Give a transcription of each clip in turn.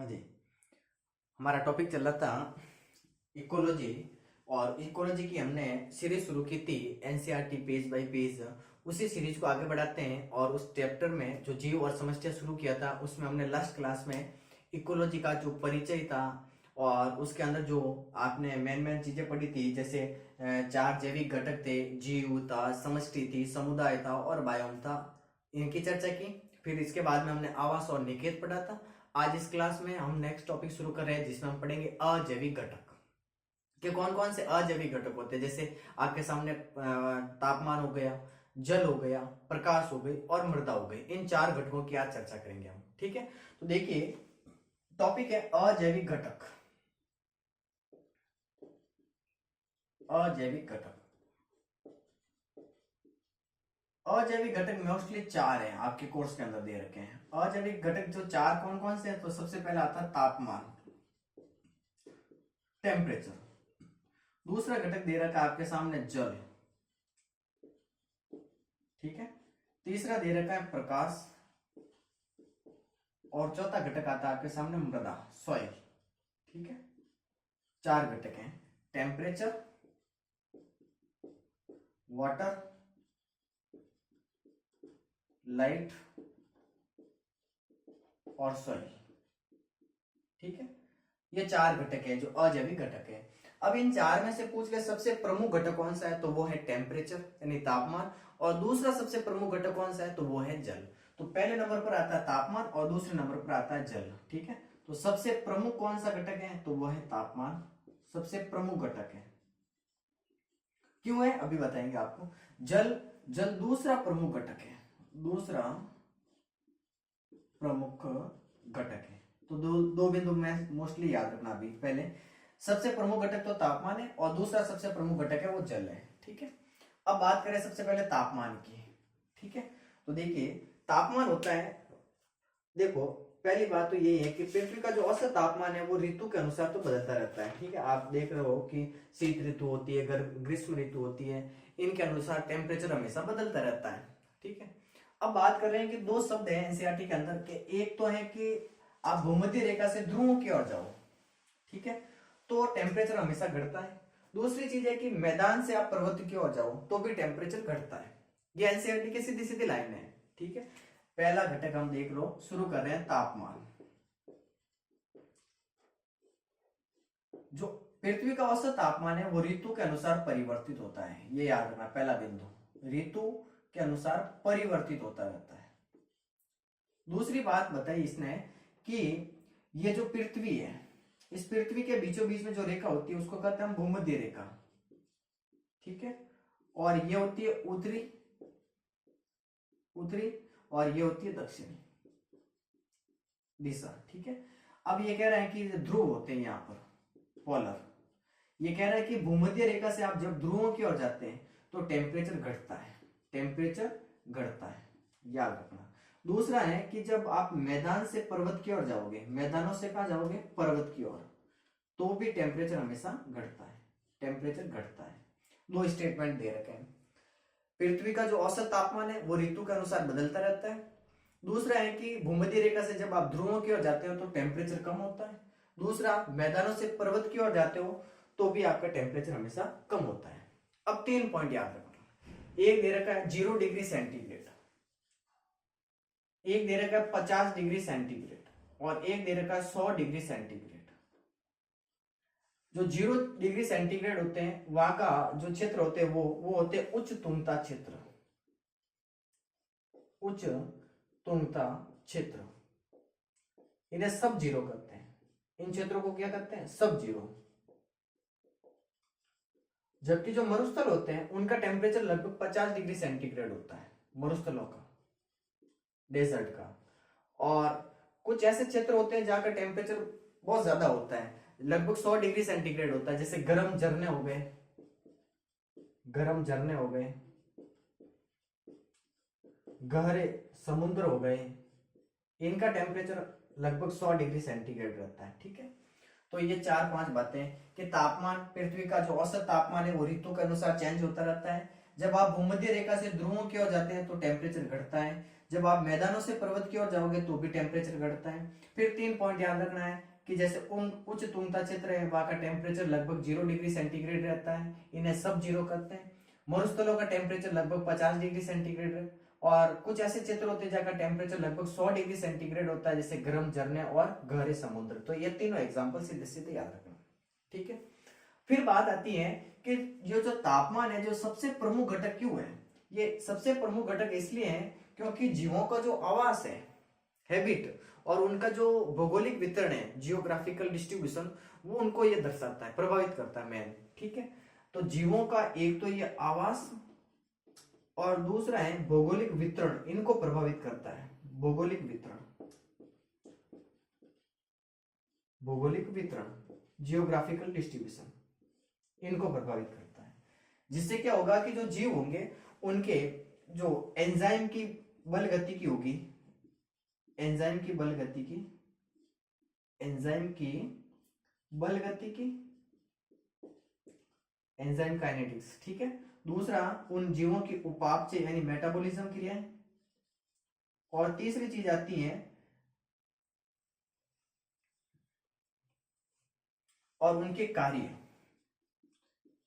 हाँ जी। हमारा टॉपिक चल रहा था इकोलॉजी। और इकोलॉजी की हमने सीरीज शुरू की थी एनसीईआरटी पेज बाय पेज। उसी सीरीज को आगे बढ़ाते हैं और उस चैप्टर में जो जीव और समस्या शुरू किया था उसमें हमने लास्ट क्लास में इकोलॉजी का जो परिचय था और उसके अंदर जो आपने मेन मेन चीजें पढ़ी थी, जैसे चार जैविक घटक थे, जीव था, समष्टि थी, समुदाय था और बायोम था, इनकी चर्चा की। फिर इसके बाद में हमने आवास और निकेत पढ़ा था। आज इस क्लास में हम नेक्स्ट टॉपिक शुरू कर रहे हैं जिसमें हम पढ़ेंगे अजैविक घटक कि कौन कौन से अजैविक घटक होते हैं। जैसे आपके सामने तापमान हो गया, जल हो गया, प्रकाश हो गई और मृदा हो गई। इन चार घटकों की आज चर्चा करेंगे हम। ठीक है, तो देखिए टॉपिक है अजैविक घटक। अजैविक घटक, अजैविक घटक मोस्टली चार हैं, आपके कोर्स के अंदर दे रखे हैं। अजैविक घटक जो चार कौन कौन से हैं, तो सबसे पहला आता है तापमान, टेम्परेचर। दूसरा घटक दे रखा है आपके सामने जल, ठीक है। तीसरा दे रखा है प्रकाश और चौथा घटक आता है आपके सामने मृदा, सॉइल, ठीक है। चार घटक हैं, टेम्परेचर, वाटर, लाइट और सॉइल, ठीक है। ये चार घटक है जो अजैविक घटक है। अब इन चार में से पूछ ले सबसे प्रमुख घटक कौन सा है, तो वो है टेम्परेचर यानी तापमान। और दूसरा सबसे प्रमुख घटक कौन सा है, तो वो है जल। तो पहले नंबर पर आता है तापमान और दूसरे नंबर पर आता है जल, ठीक है। तो सबसे प्रमुख कौन सा घटक है, तो वो है तापमान, सबसे प्रमुख घटक है। क्यों है अभी बताएंगे आपको। जल, जल दूसरा प्रमुख घटक है, दूसरा प्रमुख घटक है। तो दो बिंदु में मोस्टली याद रखना। अभी पहले सबसे प्रमुख घटक तो तापमान है और दूसरा सबसे प्रमुख घटक है वो जल है, ठीक है। अब बात करें सबसे पहले तापमान की, ठीक है। तो देखिए तापमान होता है, देखो पहली बात तो यही है कि पृथ्वी का जो औसत तापमान है वो ऋतु के अनुसार तो बदलता रहता है, ठीक है। आप देख रहे हो कि शीत ऋतु होती है, ग्रीष्म ऋतु होती है, इनके अनुसार टेम्परेचर हमेशा बदलता रहता है, ठीक है। अब बात कर रहे हैं कि दो शब्द है एनसीईआरटी के अंदर के, एक तो है कि आप भूमध्य रेखा से ध्रुवों की ओर जाओ, ठीक है, तो टेम्परेचर हमेशा घटता है। दूसरी चीज है कि मैदान से आप पर्वत की ओर जाओ तो भी टेम्परेचर घटता है। ये एनसीईआरटी की सीधी सीधी लाइन है, ठीक है। पहला घटक हम देख लो, शुरू कर रहे हैं तापमान। जो पृथ्वी का औसत तापमान है वो ऋतु के अनुसार परिवर्तित होता है, ये याद रखना पहला बिंदु, ऋतु के अनुसार परिवर्तित होता रहता है। दूसरी बात बताई इसने कि ये जो पृथ्वी है, इस पृथ्वी के बीचों बीच में जो रेखा होती है उसको कहते हैं हम भूमध्य रेखा, ठीक है। और ये होती है उत्तरी, उत्तरी और ये होती है दक्षिणी दिशा, ठीक है। अब ये कह रहा है कि ध्रुव होते हैं यहाँ पर, पोलर। ये कह रहा है कि भूमध्य रेखा से आप जब ध्रुवों की ओर जाते हैं तो टेम्परेचर घटता है, टेम्परेचर घटता है, याद रखना। दूसरा है कि जब आप मैदान से पर्वत की ओर जाओगे, मैदानों से कहा जाओगे पर्वत की ओर, तो भी टेम्परेचर हमेशा घटता है, टेम्परेचर घटता है। दो स्टेटमेंट दे रखे हैं। पृथ्वी का जो औसत तापमान है वो ऋतु के अनुसार बदलता रहता है। दूसरा है कि भूमध्य रेखा से जब आप ध्रुवों की ओर जाते हो तो टेम्परेचर कम होता है। दूसरा, मैदानों से पर्वत की ओर जाते हो तो भी आपका टेम्परेचर हमेशा कम होता है। अब 3 पॉइंट याद रखना। एक दे रखा है 0 डिग्री सेंटीग्रेड, एक दे रखा है 50 डिग्री सेंटीग्रेड और एक दे रखा है 100 डिग्री सेंटीग्रेड। जो 0 डिग्री सेंटीग्रेड होते हैं वहां का जो क्षेत्र होते हैं वो होते हैं उच्च तुंगता क्षेत्र, उच्च तुंगता क्षेत्र। इन्हें सब जीरो करते हैं, इन क्षेत्रों को क्या करते हैं, सब जीरो। जबकि जो मरुस्थल होते हैं उनका टेम्परेचर लगभग 50 डिग्री सेंटीग्रेड होता है, मरुस्थलों का, डेजर्ट का। और कुछ ऐसे क्षेत्र होते हैं जहां का टेम्परेचर बहुत ज्यादा होता है, लगभग 100 डिग्री सेंटीग्रेड होता है, जैसे गर्म झरने हो गए, गर्म झरने हो गए, गहरे समुद्र हो गए, इनका टेम्परेचर लगभग 100 डिग्री सेंटीग्रेड रहता है, ठीक है। तो ये 4-5 बातें कि तापमान, पृथ्वी का जो औसत तापमान है वो ऋतु के अनुसार चेंज होता रहता है। जब आप भूमध्य रेखा से ध्रुवों की ओर जाते हैं तो टेम्परेचर घटता है, जब आप मैदानों से पर्वत की ओर जाओगे तो भी टेम्परेचर घटता है। फिर 3 पॉइंट याद रखना है कि जैसे उच्च तुंगता क्षेत्र है वहां का टेम्परेचर लगभग 0 डिग्री सेंटीग्रेड रहता है, इन्हें सब जीरो कहते हैं। मरुस्थलों का टेम्परेचर लगभग 50 डिग्री सेंटीग्रेड है। और कुछ ऐसे क्षेत्र होते हैं जहाँ का टेम्परेचर लगभग 100 डिग्री सेंटीग्रेड होता है, जैसे गर्म झरने और गहरे समुद्र। तो ये तीनों एग्जाम्पल सीधे सीधे याद रखना, ठीक है। फिर बात आती है कि ये जो तापमान है जो सबसे प्रमुख घटक क्यों है। ये सबसे प्रमुख घटक इसलिए है क्योंकि जीवों का जो आवास है, हैबिट, और उनका जो भौगोलिक वितरण है, जियोग्राफिकल डिस्ट्रीब्यूशन, वो उनको ये दर्शाता है, प्रभावित करता है मेन, ठीक है। तो जीवों का एक तो ये आवास और दूसरा है भौगोलिक वितरण, इनको प्रभावित करता है। भौगोलिक वितरण, भौगोलिक वितरण, जियोग्राफिकल डिस्ट्रीब्यूशन, इनको प्रभावित करता है। जिससे क्या होगा कि जो जीव होंगे उनके जो एंजाइम की बल गति की होगी, एंजाइम की बल गति की, एंजाइम की बल गति की, एंजाइम काइनेटिक्स, ठीक है। दूसरा उन जीवों की उपापचय यानी मेटाबॉलिज्म क्रियाएं, और तीसरी चीज आती है और उनके कार्य,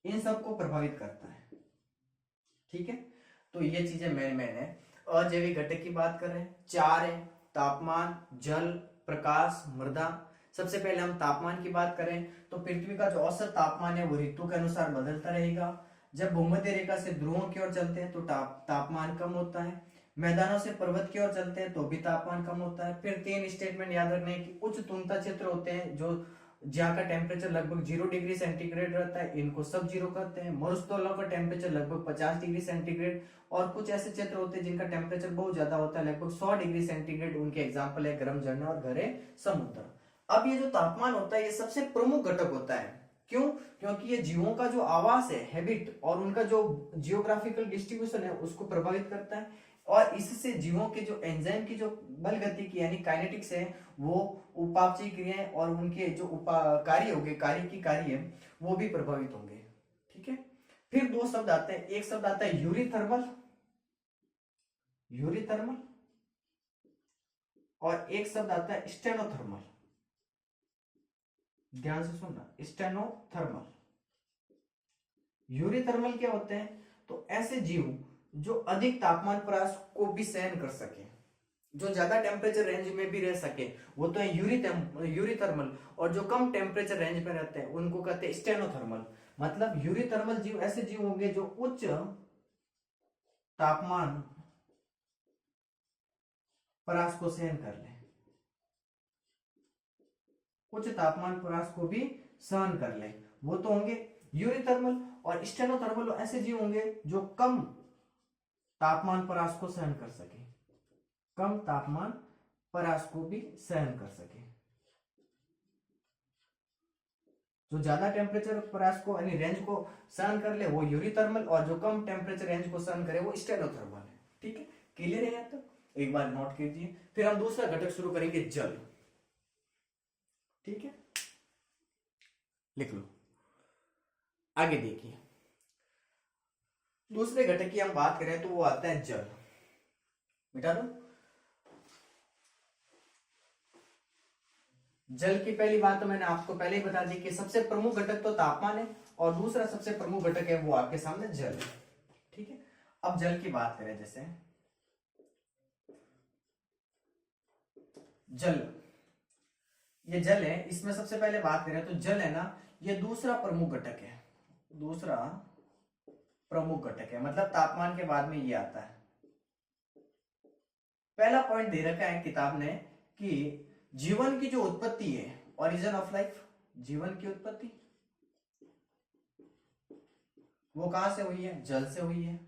इन सबको प्रभावित करता है, ठीक है। तो ये चीजें मेन है। अजैविक घटक की बात करें, 4 है, तापमान, जल, प्रकाश, मृदा। सबसे पहले हम तापमान की बात करें तो पृथ्वी का जो औसत तापमान है वो ऋतु के अनुसार बदलता रहेगा। जब भूमध्य रेखा से ध्रुवों की ओर चलते हैं तो तापमान कम होता है। मैदानों से पर्वत की ओर चलते हैं तो भी तापमान कम होता है। फिर 3 स्टेटमेंट याद रखने हैं कि उच्च तुंगता क्षेत्र होते हैं जो जहाँ का टेम्परेचर लगभग 0 डिग्री सेंटीग्रेड रहता है, इनको सब जीरो कहते हैं। मरुस्थलों का टेम्परेचर लगभग 50 डिग्री सेंटीग्रेड, और कुछ ऐसे क्षेत्र होते हैं जिनका टेम्परेचर बहुत ज्यादा होता है, लगभग 100 डिग्री सेंटीग्रेड। उनके एग्जाम्पल है गर्म झरने और गहरे समुद्र। अब ये जो तापमान होता है ये सबसे प्रमुख घटक होता है। क्यों? क्योंकि ये जीवों का जो आवास है, हैबिट, और उनका जो जियोग्राफिकल डिस्ट्रीब्यूशन है उसको प्रभावित करता है। और इससे जीवों के जो एंजाइम की जो बल गति की यानी काइनेटिक्स है, वो उपापचयी क्रियाएं और उनके जो कार्य होंगे, कार्य की कार्य वो भी प्रभावित होंगे, ठीक है। फिर 2 शब्द आते हैं, एक शब्द आता है यूरिथर्मल, यूरिथर्मल, और एक शब्द आता है स्टेनोथर्मल। ध्यान से सुनना, स्टेनोथर्मल। यूरिथर्मल क्या होते हैं? तो ऐसे जीव जो अधिक तापमान प्रवास को भी सहन कर सके, जो ज्यादा टेम्परेचर रेंज में भी रह सके, वो तो है यूरिथर्मल। और जो कम टेम्परेचर रेंज में रहते हैं उनको कहते हैं स्टेनोथर्मल। मतलब यूरिथर्मल जीव ऐसे जीव होंगे जो उच्च तापमान परास को सहन कर ले, उच्च तापमान परास को भी सहन कर ले, वो तो होंगे यूरिथर्मल। और स्टेनोथर्मल ऐसे जीव होंगे जो कम तापमान परास को सहन कर सके, कम तापमान परास को भी सहन कर सके। जो ज्यादा टेम्परेचर परास को यानी रेंज को सहन कर ले वो यूरिथर्मल, और जो कम टेम्परेचर रेंज को सहन करे वो स्टेनोथर्मल है, ठीक है। क्लियर है यहाँ तक? एक बार नोट कीजिए। फिर हम दूसरा घटक शुरू करेंगे, जल, ठीक है, लिख लो। आगे देखिए, दूसरे घटक की हम बात करें तो वो आता है जल। मिटा दो। जल की पहली बात तो मैंने आपको पहले ही बता दी कि सबसे प्रमुख घटक तो तापमान है, और दूसरा सबसे प्रमुख घटक है वो आपके सामने जल है, ठीक है। अब जल की बात करें, जैसे जल, ये जल है, इसमें सबसे पहले बात करें तो जल है ना, ये दूसरा प्रमुख घटक है, दूसरा प्रमुख घटक है। मतलब तापमान के बाद में ये आता है। पहला पॉइंट दे रखा है किताब ने कि जीवन की जो उत्पत्ति है, ओरिजिन ऑफ लाइफ, जीवन की उत्पत्ति वो कहां से हुई है? जल से हुई है।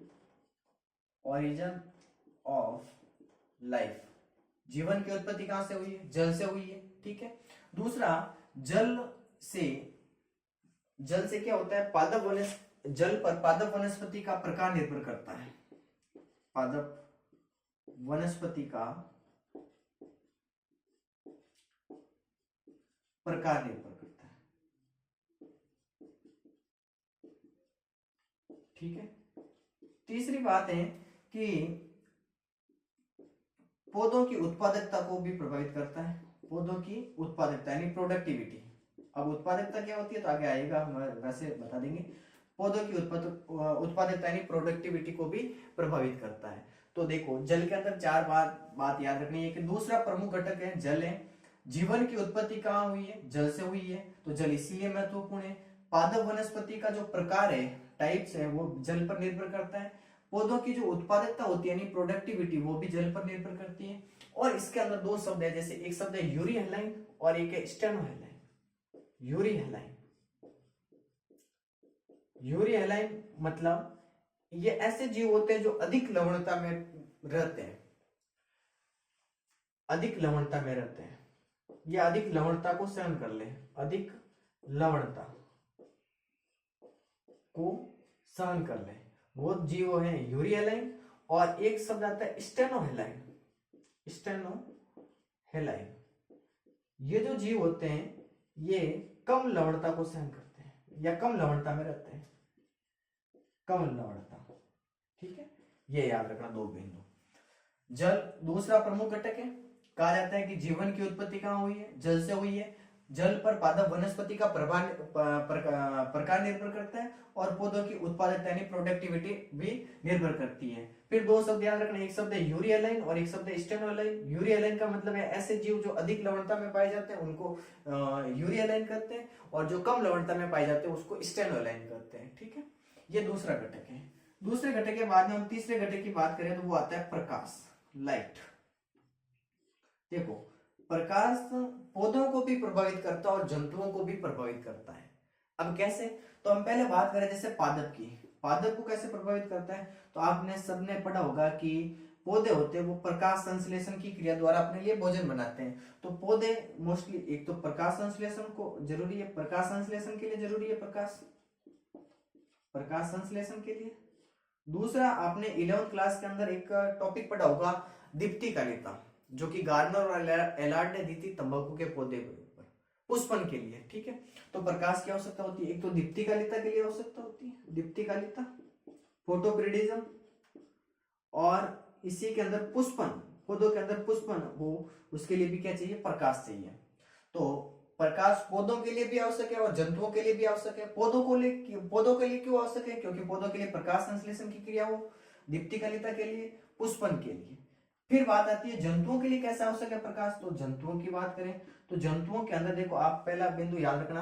ओरिजिन ऑफ लाइफ, जीवन की उत्पत्ति कहां से हुई है? जल से हुई है, ठीक है। दूसरा, जल से क्या होता है? पादप जल पर पादप वनस्पति का प्रकार निर्भर करता है। पादप वनस्पति का प्रकार निर्भर करता है, ठीक है। तीसरी बात है कि पौधों की उत्पादकता को भी प्रभावित करता है, पौधों की उत्पादकता यानी प्रोडक्टिविटी। अब उत्पादकता क्या होती है तो आगे आएगा, हम वैसे बता देंगे। पौधों की उत्पादकता यानी प्रोडक्टिविटी को भी प्रभावित करता है। तो देखो जल के अंदर चार बात याद रखनी है कि दूसरा प्रमुख घटक है जल है। जीवन की उत्पत्ति कहाँ हुई है, जल से हुई है, तो जल इसीलिए महत्वपूर्ण है। पादप वनस्पति का जो प्रकार है, टाइप्स है, वो जल पर निर्भर करता है। पौधों की जो उत्पादकता होती है यानी प्रोडक्टिविटी, वो भी जल पर निर्भर करती है। और इसके अंदर दो शब्द है, जैसे एक शब्द है यूरी हेलाइन और एक है स्टेनोहेलाइन। यूरी हेलाइन, यूरी हेलाइन मतलब ये ऐसे जीव होते हैं जो अधिक लवणता में रहते हैं, अधिक लवणता में रहते हैं, ये अधिक लवणता को सहन कर ले, अधिक लवणता को सहन कर ले, वो जीव है यूरी हेलाइन। और एक शब्द आता है स्टेनोहेलाइन। स्टेनोहेलाइन, ये जो जीव होते हैं ये कम लवणता को सहन करते हैं या कम लवणता में रहते हैं, कम लवणता। ठीक है, ये याद रखना दो बिंदु। जल दूसरा प्रमुख घटक है। कहा जाता है कि जीवन की उत्पत्ति कहाँ हुई है, जल से हुई है। जल पर पादप वनस्पति का प्रकार निर्भर करता है और पौधों की उत्पादकता यानी प्रोडक्टिविटी भी निर्भर करती है। फिर दो शब्द याद रखना, एक शब्द है यूरी हेलाइन और एक शब्द है स्टेनोहेलाइन। यूरी हेलाइन का मतलब है ऐसे जीव जो अधिक लवणता में पाए जाते हैं उनको यूरी हेलाइन कहते हैं, और जो कम लवणता में पाए जाते हैं उसको स्टेनोहेलाइन कहते हैं। ठीक है, ये दूसरा घटक है। दूसरे घटक के बाद में हम तीसरे घटक की बात करें तो वो आता है प्रकाश, लाइट। देखो प्रकाश पौधों को भी प्रभावित करता है और जंतुओं को भी प्रभावित करता है। अब कैसे, तो हम पहले बात करें जैसे पादप की। पादप को कैसे प्रभावित करता है, तो आपने सबने पढ़ा होगा कि पौधे होते हैं वो प्रकाश संश्लेषण की क्रिया द्वारा अपने लिए भोजन बनाते हैं। तो पौधे मोस्टली एक तो प्रकाश संश्लेषण को जरूरी है, प्रकाश संश्लेषण के लिए जरूरी है प्रकाश संश्लेषण के लिए। दूसरा आपने 11th क्लास के अंदर एक टॉपिक पढ़ा होगा दीप्तिकालिता, जो कि गार्डनर और एलार्ड ने दी थी तंबाकू के पौधे के ऊपर पुष्पन के लिए। ठीक है, तो प्रकाश की आवश्यकता होती है, एक तो दीप्तिकालिता के लिए आवश्यकता होती है, दीप्तिकालिता, फोटोपिरिडिज्म, और इसी के अंदर पुष्पन, पौधों के अंदर पुष्पन हो उसके लिए भी क्या चाहिए, प्रकाश चाहिए। तो प्रकाश पौधों के लिए भी आवश्यक है और जंतुओं के लिए भी आवश्यक है। पौधों के लिए क्यों आवश्यक है, क्योंकि पौधों के लिए प्रकाश संश्लेषण की क्रिया हो, दीप्तिकालिता के लिए, पुष्पन के लिए। फिर बात आती है जंतुओं के लिए कैसे आवश्यक है प्रकाश, तो जंतुओं की बात करें तो जंतुओं के अंदर देखो आप पहला बिंदु याद रखना,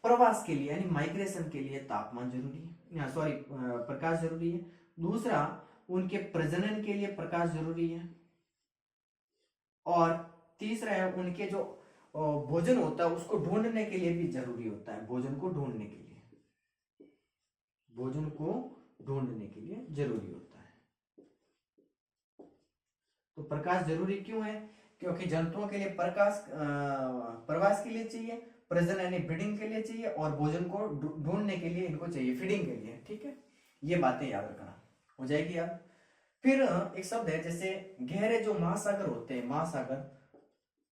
प्रवास के लिए यानी माइग्रेशन के लिए तापमान जरूरी है, सॉरी प्रकाश जरूरी है। दूसरा उनके प्रजनन के लिए प्रकाश जरूरी है। और तीसरा है उनके जो भोजन होता है उसको ढूंढने के लिए भी जरूरी होता है, भोजन को ढूंढने के लिए, भोजन को ढूंढने के लिए जरूरी होता है। तो प्रकाश जरूरी क्यों है, क्योंकि जंतुओं के लिए प्रकाश प्रवास के लिए चाहिए, प्रजनन यानी ब्रीडिंग के लिए चाहिए, और भोजन को ढूंढने के लिए इनको चाहिए, फीडिंग के लिए। ठीक है, ये बातें याद रखना, हो जाएगी याद। फिर एक शब्द है जैसे गहरे जो महासागर होते हैं, महासागर,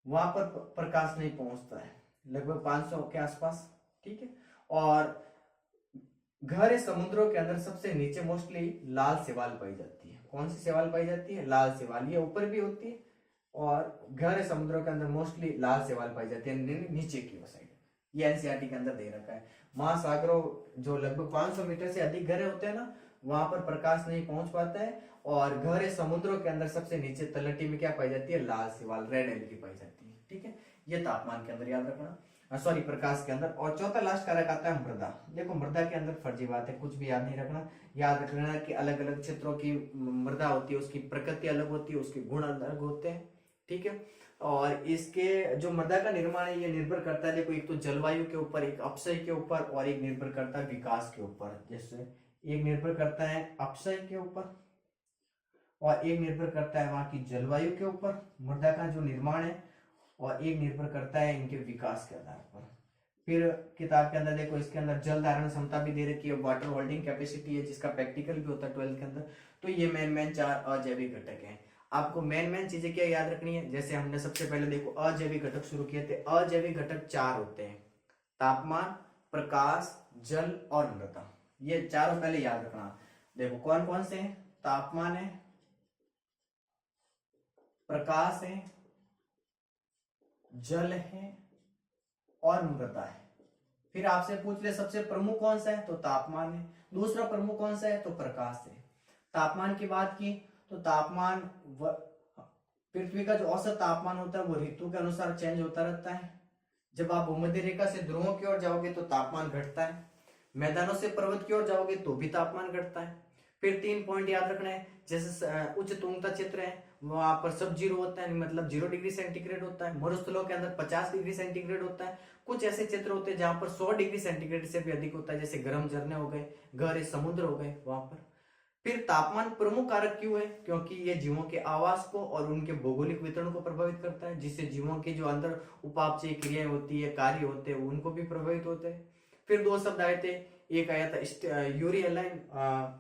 वहां पर प्रकाश नहीं पहुंचता है, लगभग 500 के आसपास। ठीक है, और गहरे समुद्रों के अंदर सबसे नीचे मोस्टली लाल शैवाल पाई जाती है। कौन सी शैवाल पाई जाती है, लाल शैवाल। ये ऊपर भी होती है और गहरे समुद्रों के अंदर मोस्टली लाल शैवाल पाई जाती है नीचे की साइड। ये एनसीईआरटी के अंदर दे रखा है। महासागरों जो लगभग 500 मीटर से अधिक गहरे होते हैं ना, वहां पर प्रकाश नहीं पहुंच पाता है, और गहरे समुद्रों के अंदर सबसे नीचे तलहटी में क्या पाई जाती है, लाल शैवाल, रेड एलगी पाई जाती है। ठीक है, ये तापमान के अंदर याद रखना, सॉरी प्रकाश के अंदर। और चौथा लास्ट कारक आता है मृदा। देखो मृदा के अंदर फर्जी बात है, कुछ भी याद नहीं रखना, याद रखना कि अलग अलग क्षेत्रों की मृदा होती है, उसकी प्रकृति अलग होती है, उसके गुण अलग होते हैं। ठीक है, और इसके जो मृदा का निर्माण है ये निर्भर करता है, देखो एक तो जलवायु के ऊपर, एक अपक्षय के ऊपर, और एक निर्भर करता है विकास के ऊपर। जैसे एक निर्भर करता है अपक्षय के ऊपर और एक निर्भर करता है वहां की जलवायु के ऊपर, मृदा का जो निर्माण है, और एक निर्भर करता है इनके विकास के आधार पर। फिर किताब के अंदर देखो इसके अंदर जल धारण क्षमता भी दे रखी है, वाटर होल्डिंग कैपेसिटी है, जिसका प्रैक्टिकल भी होता है 12th के अंदर। तो ये मेन 4 अजैविक घटक हैं। आपको मेन चीजें क्या याद रखनी है, जैसे हमने सबसे पहले देखो अजैविक घटक शुरू किए थे। अजैविक घटक 4 होते हैं, तापमान, प्रकाश, जल और मृदा। ये चारों पहले याद रखना। देखो कौन कौन से हैं, तापमान है, प्रकाश है, जल है और मृदा है। फिर आपसे पूछ ले सबसे प्रमुख कौन सा है, तो तापमान है। दूसरा प्रमुख कौन सा है, तो प्रकाश है। तापमान की बात की तो तापमान पृथ्वी का जो औसत तापमान होता है वो ऋतु के अनुसार चेंज होता रहता है। जब आप भूमध्य रेखा से ध्रुवों की ओर जाओगे तो तापमान घटता है, मैदानों से पर्वत की ओर जाओगे तो भी तापमान घटता है। फिर 3 पॉइंट याद रखना है, जैसे उच्च तुंगता क्षेत्र है वहां पर सब जीरो होता है, मतलब 0 डिग्री सेंटीग्रेड होता है। मरुस्थलों के अंदर 50 डिग्री सेंटीग्रेड होता है। कुछ ऐसे क्षेत्र होते हैं जहां पर 100 डिग्री सेंटीग्रेड से भी अधिक होता है, जैसे गर्म झरने हो गए, गहरे समुद्र हो गए वहां पर। फिर तापमान प्रमुख कारक क्यों है, क्योंकि ये जीवों के आवास को और उनके भौगोलिक वितरण को प्रभावित करता है, जिससे जीवों की जो अंदर उपापचय क्रियाएं होती है, कार्य होते हैं, उनको भी प्रभावित होते हैं। फिर 2 शब्द आए थे, एक आया था यूरी एलाइन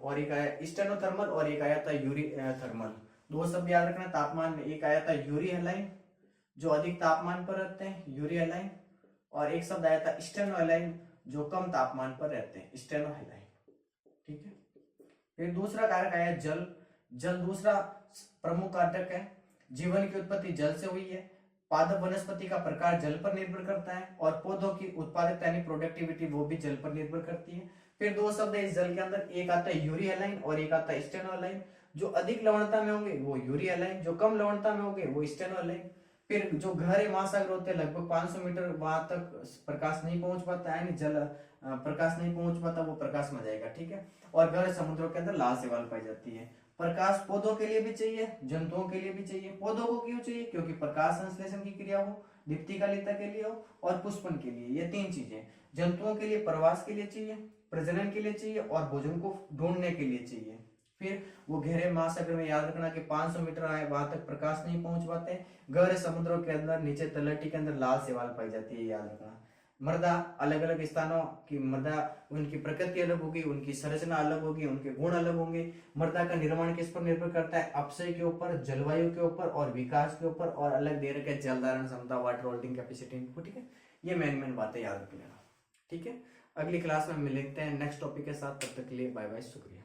और एक आया स्टेनोथर्मल और एक आया था यूरी थर्मल। 2 शब्द याद रखना तापमान में, एक आया था यूरी एलाइन जो अधिक तापमान पर रहते हैं, यूरी एलाइन, और एक शब्द आया था स्टेनो एलाइन जो कम तापमान पर रहते हैं, स्टेनो एलाइन। ठीक है। फिर दूसरा कारक आया जल। जल दूसरा प्रमुख कारक है। जीवन की उत्पत्ति जल से हुई है। पादप वनस्पति का प्रकार जल पर निर्भर करता है और पौधों की उत्पादकता यानी प्रोडक्टिविटी वो भी जल पर निर्भर करती है। फिर 2 शब्द है इस जल के अंदर, एक आता है यूरी एलाइन और एक आता है स्टेनो एलाइन। जो अधिक लवणता में होंगे वो यूरी एलाइन, जो कम लवणता में होंगे वो स्टेनो एलाइन। फिर जो गहरे महासागर होते हैं लगभग 500 मीटर वहां तक प्रकाश नहीं पहुंच पाता, यानी जल प्रकाश नहीं पहुंच पाता, वो प्रकाश में जाएगा। ठीक है। और गहरे समुद्रों के अंदर लाल शैवाल पाई जाती है। प्रकाश पौधों के लिए भी चाहिए, जंतुओं के लिए भी चाहिए। पौधों को क्यों चाहिए, क्योंकि प्रकाश संश्लेषण की क्रिया हो, दीप्तिकालिता के लिए हो और पुष्पन के लिए, ये 3 चीजें। जंतुओं के लिए प्रवास के लिए चाहिए, प्रजनन के लिए चाहिए और भोजन को ढूंढने के लिए चाहिए। फिर वो गहरे महासागर में याद रखना कि 500 मीटर आए वहां तक प्रकाश नहीं पहुंच पाते। गहरे समुद्रों के अंदर नीचे तलहटी के अंदर लाल शैवाल पाई जाती है, याद रखना। मृदा अलग अलग स्थानों की मृदा, उनकी प्रकृति अलग होगी, उनकी संरचना अलग होगी, उनके गुण अलग होंगे। मृदा का निर्माण किस पर निर्भर करता है, अपक्षय के ऊपर, जलवायु के ऊपर और विकास के ऊपर, और अलग दे रखे जल धारण क्षमता, वाटर होल्डिंग कैपेसिटी। ठीक है, ये मेन बातें याद रख लेना। ठीक है, अगली क्लास में मिलते हैं नेक्स्ट टॉपिक के साथ। तब तक के लिए बाय बाय, शुक्रिया।